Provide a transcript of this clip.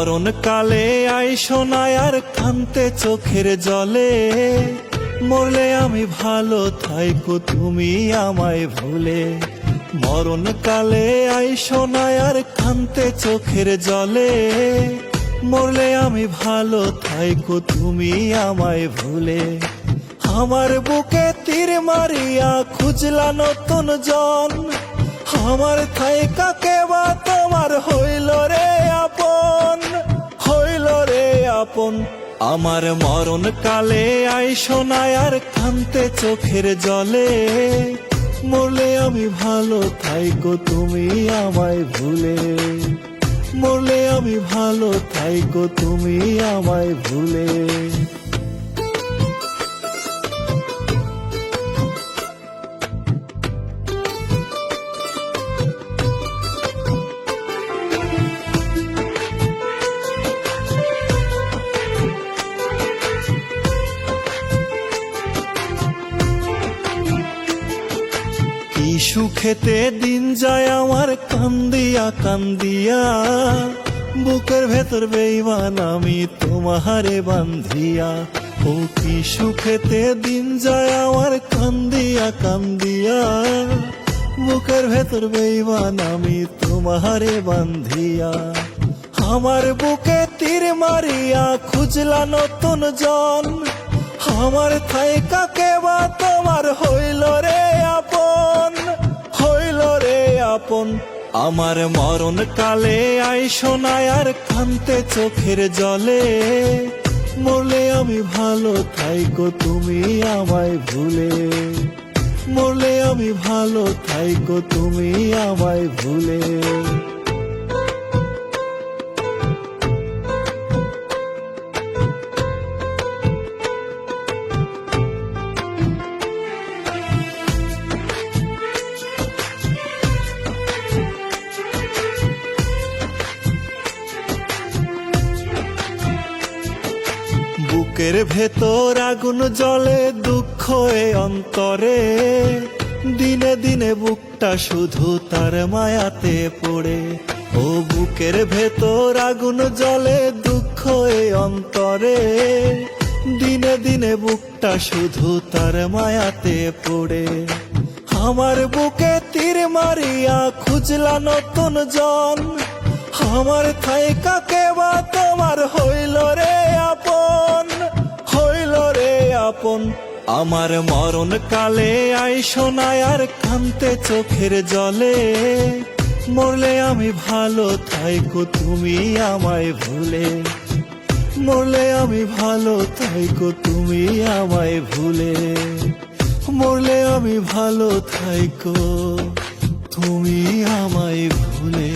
মরণ কালে আইসো না আর কান্তে চোখের জলে, মরলে আমি ভালো থাইকো তুমি আমায় ভুলে। মরণ কালে আইসো না আর কান্তে চোখের জলে, মরলে আমি ভালো থাইকো তুমি আমায় ভুলে। আমার বুকে তীর মারিয়া খুঁজলা নতুন জন, আমার থাইকা কেবা তোমার হইল রে আপন, হইল রে আপন। আমার মরণ কালে আইসো না আর কান্তে চোখের জলে, মরলে আমি ভালো থাইকো তুমি আমায় ভুলে। মরলে আমি ভালো থাইকো তুমি আমায় ভুলে। কি সুখেতে দিন যায় আমার কান্দিয়া কান্দিয়া, বুকের ভেতর বেইমান আমি তোমারে বান্ধিয়া। ও কি সুখেতে দিন যায় আমার কান্দিয়া কান্দিয়া, বুকের ভেতর বেইমান আমি তোমারে বান্ধিয়া। আমার বুকে তীর মারিয়া খুঁজলা নতুন জন, আমার থাইকা কেবা তোমার হইল রে আপন, হইল রে আপন। আমার মরণ কালে আইসো না আর কান্তে চোখের জলে, মরলে আমি ভালো থাইকো তুমি আমায় ভুলে। মরলে আমি ভালো থাইকো তুমি আমায় ভুলে। বুকের ভেতর আগুন জ্বলে দুঃখ এ অন্তরে, দিনে দিনে বুকটা শুধু তার মায়াতে পড়ে। ও বুকের ভেতর আগুন জ্বলে দুঃখ এ অন্তরে, দিনে দিনে বুকটা শুধু তার মায়াতে পড়ে। আমার বুকে তীর মারিয়া খুঁজলা নতুন জন, আমার থাইকা কেবা তোমার হইল রে আপন, হইল রে আপন। আমার মরণ কালে আইসো না আর কান্তে চোখের জলে, মরলে আমি ভালো থাইকো তুমি আমায় ভুলে। মরলে আমি ভালো থাইকো তুমি আমায় ভুলে। মরলে আমি ভালো থাইকো তুমি আমায় ভুলে।